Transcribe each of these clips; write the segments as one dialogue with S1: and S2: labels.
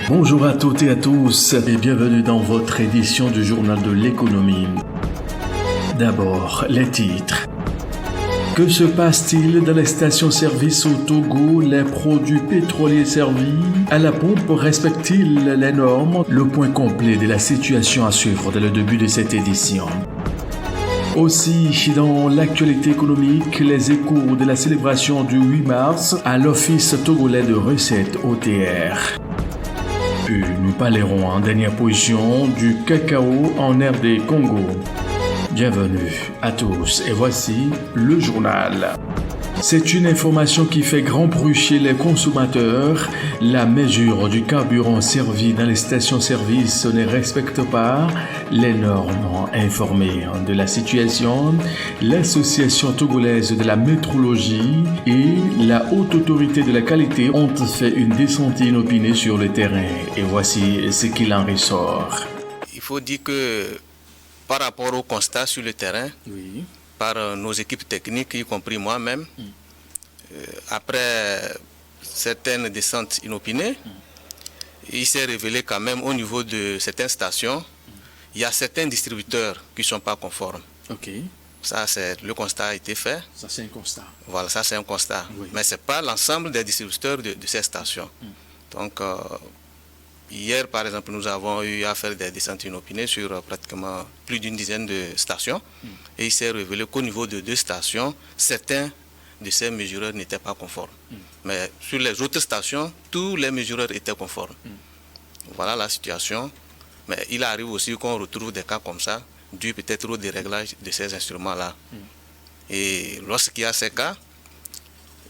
S1: Bonjour à toutes et à tous et bienvenue dans votre édition du journal de l'économie. D'abord, les titres. Que se passe-t-il dans les stations-service au Togo? Les produits pétroliers servis à la pompe respectent-ils les normes? Le point complet de la situation à suivre dès le début de cette édition. Aussi, dans l'actualité économique, les échos de la célébration du 8 mars à l'Office togolais de recettes OTR. Puis nous parlerons en dernière position du cacao en RD Congo. Bienvenue à tous et voici le journal. C'est une information qui fait grand bruit chez les consommateurs. La mesure du carburant servi dans les stations-service ne respecte pas les normes. Informées de la situation, l'Association togolaise de la métrologie et la Haute Autorité de la qualité ont fait une descente inopinée sur le terrain. Et voici ce qu'il en ressort.
S2: Il faut dire que par rapport au constat sur le terrain,
S1: Oui.
S2: par nos équipes techniques, y compris moi-même, après certaines descentes inopinées, il s'est révélé quand même au niveau de certaines stations, il y a certains distributeurs qui ne sont pas conformes.
S1: Ok.
S2: Ça, le constat a été fait.
S1: Ça, c'est un constat.
S2: Voilà, ça c'est un constat.
S1: Oui.
S2: Mais ce n'est pas l'ensemble des distributeurs de ces stations. Donc, hier, par exemple, nous avons eu à faire des descentes inopinées sur pratiquement plus d'une dizaine de stations. Et il s'est révélé qu'au niveau de 2 stations, certains de ces mesureurs n'étaient pas conformes. Mais sur les autres stations, tous les mesureurs étaient conformes. Voilà la situation. Mais il arrive aussi qu'on retrouve des cas comme ça, dû peut-être au déréglage de ces instruments-là. Et lorsqu'il y a ces cas,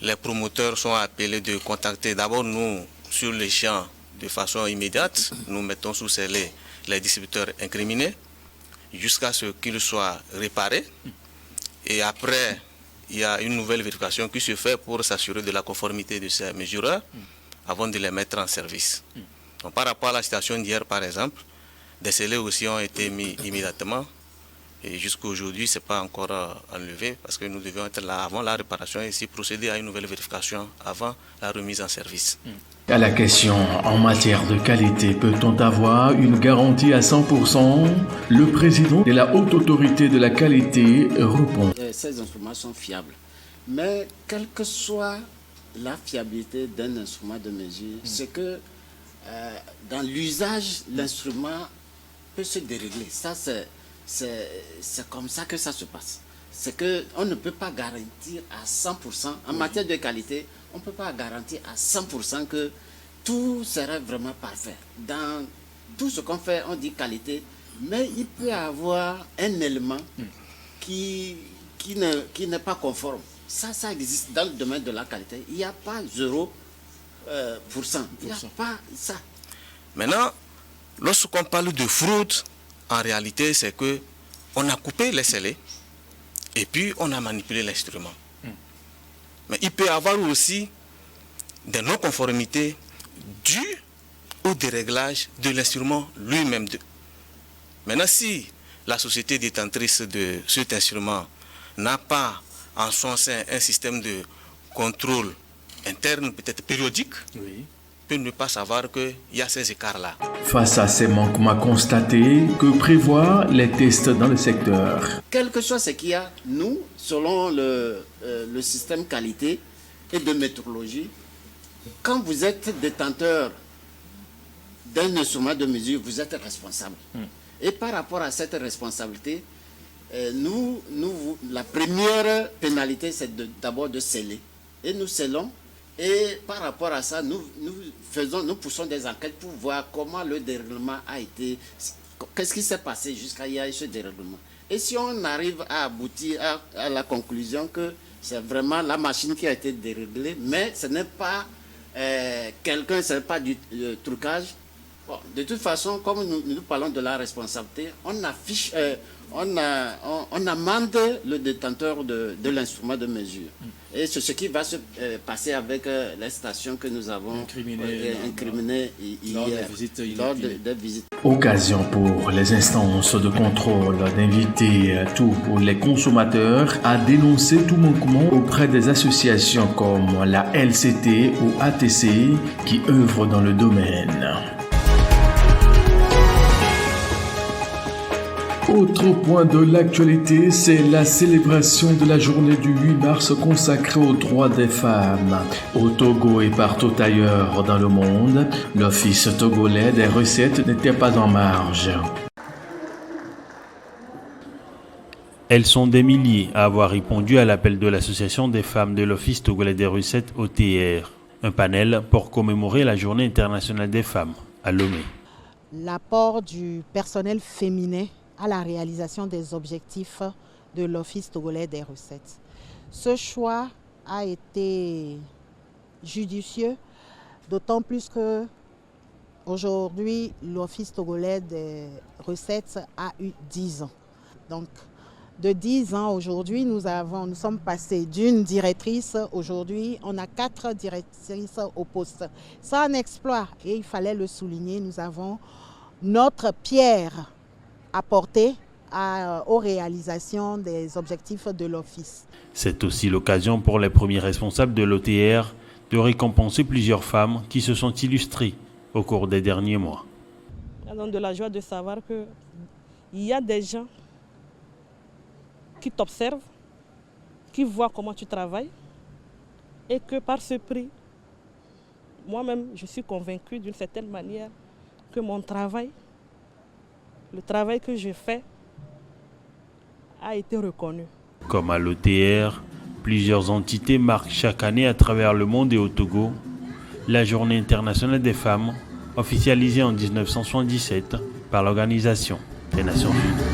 S2: les promoteurs sont appelés de contacter d'abord nous sur les champs de façon immédiate. Nous mettons sous scellé les distributeurs incriminés jusqu'à ce qu'ils soient réparés. Et après, il y a une nouvelle vérification qui se fait pour s'assurer de la conformité de ces mesureurs avant de les mettre en service. Donc, par rapport à la situation d'hier, par exemple, des scellés aussi ont été mis immédiatement. Et jusqu'à aujourd'hui, ce n'est pas encore enlevé parce que nous devions être là avant la réparation et ici procéder à une nouvelle vérification avant la remise en service.
S1: À la question en matière de qualité, peut-on avoir une garantie à 100%? Le président de la Haute Autorité de la qualité répond.
S3: Ces instruments sont fiables. Mais quelle que soit la fiabilité d'un instrument de mesure, c'est que dans l'usage, l'instrument peut se dérégler. Ça, c'est comme ça que ça se passe. C'est qu'on ne peut pas garantir à 100%, en matière de qualité, on ne peut pas garantir à 100% que tout serait vraiment parfait. Dans tout ce qu'on fait, on dit qualité, mais il peut y avoir un élément qui n'est pas conforme. Ça existe dans le domaine de la qualité. Il n'y a pas 0%. Il n'y a pas ça.
S2: Maintenant, lorsqu'on parle de fraude, en réalité, c'est que on a coupé les scellés et puis on a manipulé l'instrument. Mais il peut y avoir aussi des non-conformités dues au déréglage de l'instrument lui-même. Maintenant, si la société détentrice de cet instrument n'a pas en son sein un système de contrôle interne, peut-être périodique, peut ne pas savoir qu'il y a ces écarts-là.
S1: Face à ces manquements constatés, que prévoient les tests dans le secteur?
S3: Quel que soit ce qu'il y a, nous, selon le système qualité et de métrologie, quand vous êtes détenteur d'un instrument de mesure, vous êtes responsable. Et par rapport à cette responsabilité, la première pénalité, c'est d'abord de sceller. Et nous scellons. Et par rapport à ça, nous poussons des enquêtes pour voir comment le dérèglement a été, qu'est-ce qui s'est passé jusqu'à y avoir ce dérèglement. Et si on arrive à aboutir à la conclusion que c'est vraiment la machine qui a été déréglée, mais ce n'est pas ce n'est pas du trucage. Bon, de toute façon, comme nous parlons de la responsabilité, on amende le détenteur de l'instrument de mesure. Et c'est ce qui va se passer avec les stations que nous avons incriminées hier, lors des visites.
S1: Occasion pour les instances de contrôle d'inviter tous les consommateurs à dénoncer tout manquement auprès des associations comme la LCT ou ATC qui œuvrent dans le domaine. Autre point de l'actualité, c'est la célébration de la journée du 8 mars consacrée aux droits des femmes. Au Togo et partout ailleurs dans le monde, l'Office togolais des recettes n'était pas en marge.
S4: Elles sont des milliers à avoir répondu à l'appel de l'Association des femmes de l'Office togolais des recettes OTR, un panel pour commémorer la Journée internationale des femmes à Lomé.
S5: L'apport du personnel féminin à la réalisation des objectifs de l'Office togolais des recettes. Ce choix a été judicieux, d'autant plus que aujourd'hui l'Office togolais des recettes a eu 10 ans. Donc, de 10 ans aujourd'hui, nous sommes passés d'une directrice, aujourd'hui on a 4 directrices au poste. C'est un exploit et il fallait le souligner, nous avons notre pierre apportée aux réalisations des objectifs de l'Office.
S4: C'est aussi l'occasion pour les premiers responsables de l'OTR de récompenser plusieurs femmes qui se sont illustrées au cours des derniers mois.
S6: Ça donne de la joie de savoir qu'il y a des gens qui t'observent, qui voient comment tu travailles et que par ce prix, moi-même, je suis convaincue d'une certaine manière que mon travail, le travail que je fais, a été reconnu.
S4: Comme à l'OTR, plusieurs entités marquent chaque année à travers le monde et au Togo la Journée internationale des femmes, officialisée en 1977 par l'Organisation des Nations Unies.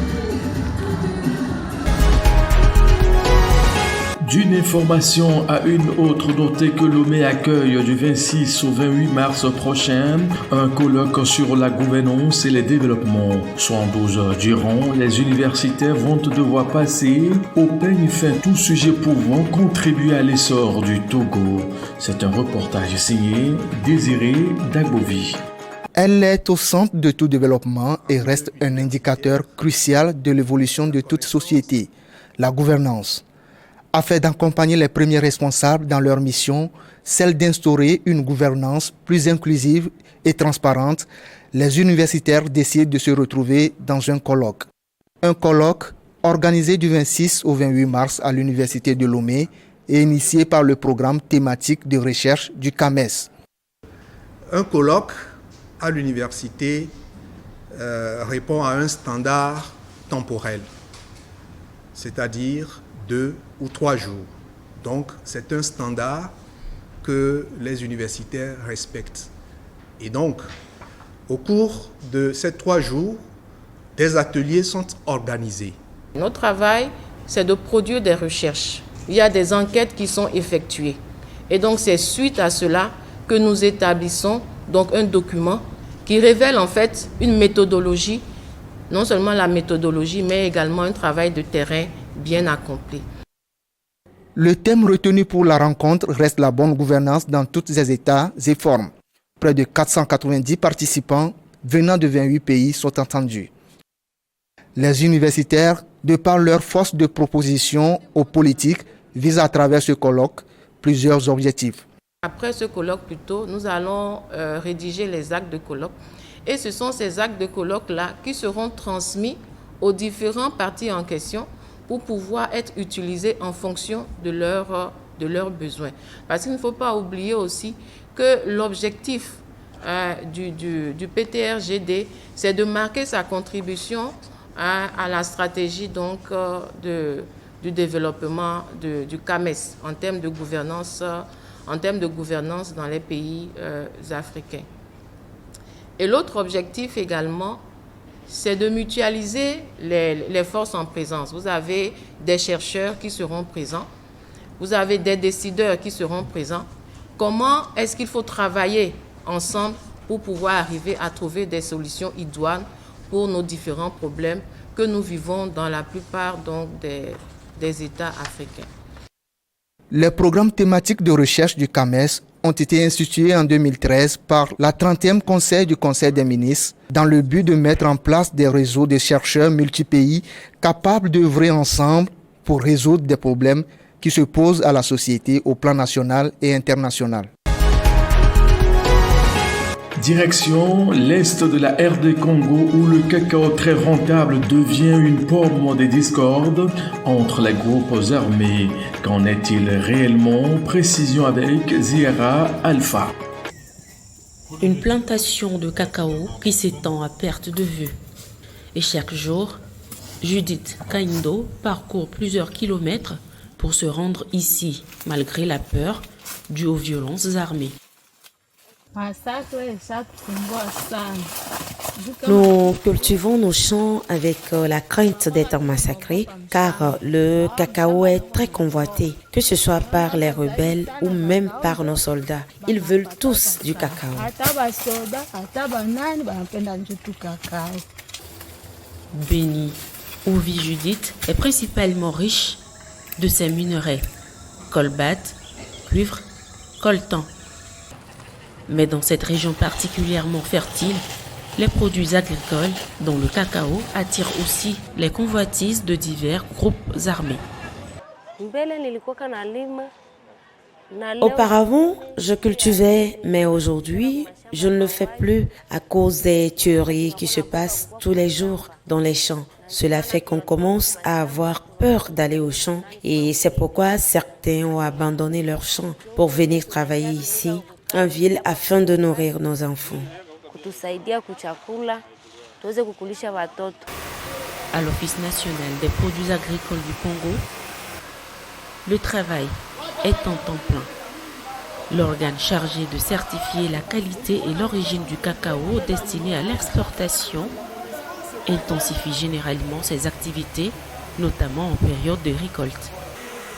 S1: D'une information à une autre, notez que Lomé accueille du 26 au 28 mars prochain un colloque sur la gouvernance et les développements. 112 heures durant, les universitaires vont devoir passer au peigne fin tout sujet pouvant contribuer à l'essor du Togo. C'est un reportage signé Désiré Dabovi.
S7: Elle est au centre de tout développement et reste un indicateur crucial de l'évolution de toute société, la gouvernance. Afin d'accompagner les premiers responsables dans leur mission, celle d'instaurer une gouvernance plus inclusive et transparente, les universitaires décident de se retrouver dans un colloque. Un colloque organisé du 26 au 28 mars à l'université de Lomé et initié par le programme thématique de recherche du CAMES.
S8: Un colloque à l'université répond à un standard temporel, c'est-à-dire 2 ou 3 jours. Donc, c'est un standard que les universitaires respectent. Et donc, au cours de ces 3 jours, des ateliers sont organisés.
S9: Notre travail, c'est de produire des recherches. Il y a des enquêtes qui sont effectuées. Et donc, c'est suite à cela que nous établissons donc un document qui révèle en fait une méthodologie, non seulement la méthodologie, mais également un travail de terrain bien accompli.
S7: Le thème retenu pour la rencontre reste la bonne gouvernance dans tous les états et formes. Près de 490 participants venant de 28 pays sont entendus. Les universitaires, de par leur force de proposition aux politiques, visent à travers ce colloque plusieurs objectifs.
S9: Après ce colloque plutôt, nous allons rédiger les actes de colloque. Et ce sont ces actes de colloque-là qui seront transmis aux différents partis en question pour pouvoir être utilisés en fonction de leurs besoins. Parce qu'il ne faut pas oublier aussi que l'objectif du PTRGD, c'est de marquer sa contribution à la stratégie donc, du développement du CAMES en termes de gouvernance dans les pays africains. Et l'autre objectif également, c'est de mutualiser les forces en présence. Vous avez des chercheurs qui seront présents, vous avez des décideurs qui seront présents. Comment est-ce qu'il faut travailler ensemble pour pouvoir arriver à trouver des solutions idoines pour nos différents problèmes que nous vivons dans la plupart donc, des États africains.
S7: Les programmes thématiques de recherche du CAMES ont été institués en 2013 par la 30e Conseil du Conseil des ministres dans le but de mettre en place des réseaux de chercheurs multi-pays capables d'œuvrer ensemble pour résoudre des problèmes qui se posent à la société au plan national et international.
S1: Direction l'est de la RD Congo où le cacao très rentable devient une pomme des discordes entre les groupes armés. Qu'en est-il réellement? Précision avec Zira Alpha.
S10: Une plantation de cacao qui s'étend à perte de vue. Et chaque jour, Judith Kaindo parcourt plusieurs kilomètres pour se rendre ici, malgré la peur due aux violences armées. Nous cultivons nos champs avec la crainte d'être massacrés car le cacao est très convoité, que ce soit par les rebelles ou même par nos soldats. Ils veulent tous du cacao. Béni, où vit Judith, est principalement riche de ses minerais, colbat, cuivre, coltan. Mais dans cette région particulièrement fertile, les produits agricoles, dont le cacao, attirent aussi les convoitises de divers groupes armés. Auparavant, je cultivais, mais aujourd'hui, je ne le fais plus à cause des tueries qui se passent tous les jours dans les champs. Cela fait qu'on commence à avoir peur d'aller au champ et c'est pourquoi certains ont abandonné leurs champs pour venir travailler ici en ville afin de nourrir nos enfants. À l'Office national des produits agricoles du Congo, le travail est en temps plein. L'organe chargé de certifier la qualité et l'origine du cacao destiné à l'exportation intensifie généralement ses activités, notamment en période de récolte.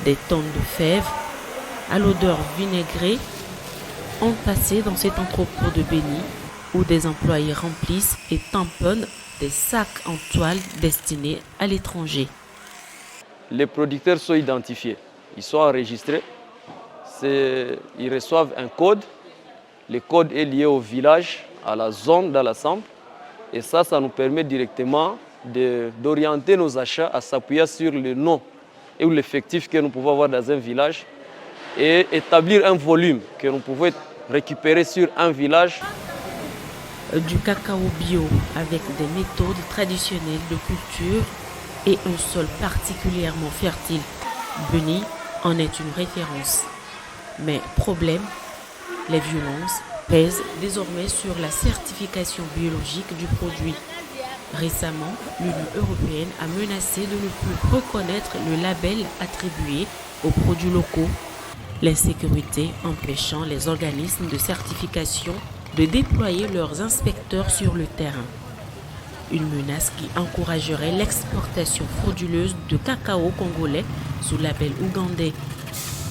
S10: Des tonnes de fèves à l'odeur vinaigrée ont passé dans cet entrepôt de Béni où des employés remplissent et tamponnent des sacs en toile destinés à l'étranger.
S11: Les producteurs sont identifiés, ils sont enregistrés, ils reçoivent un code. Le code est lié au village, à la zone dans l'ensemble. Et ça nous permet directement d'orienter nos achats à s'appuyer sur le nom et l'effectif que nous pouvons avoir dans un village et établir un volume que nous pouvons récupérer sur un village.
S10: Du cacao bio avec des méthodes traditionnelles de culture et un sol particulièrement fertile. Béni en est une référence. Mais problème, les violences pèsent désormais sur la certification biologique du produit. Récemment, l'Union européenne a menacé de ne plus reconnaître le label attribué aux produits locaux, l'insécurité empêchant les organismes de certification de déployer leurs inspecteurs sur le terrain. Une menace qui encouragerait l'exportation frauduleuse de cacao congolais sous label ougandais.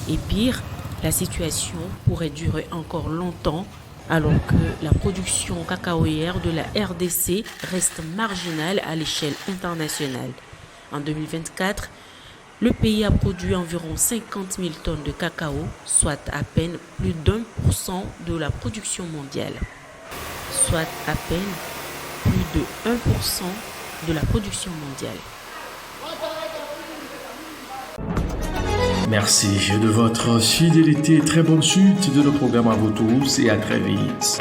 S10: Et pire, la situation pourrait durer encore longtemps alors que la production cacaoyère de la RDC reste marginale à l'échelle internationale. En 2024, le pays a produit environ 50 000 tonnes de cacao, soit à peine plus d'1% de la production mondiale. Soit à peine plus de 1% de la production mondiale.
S1: Merci de votre fidélité. Très bonne suite de nos programmes à vous tous et à très vite.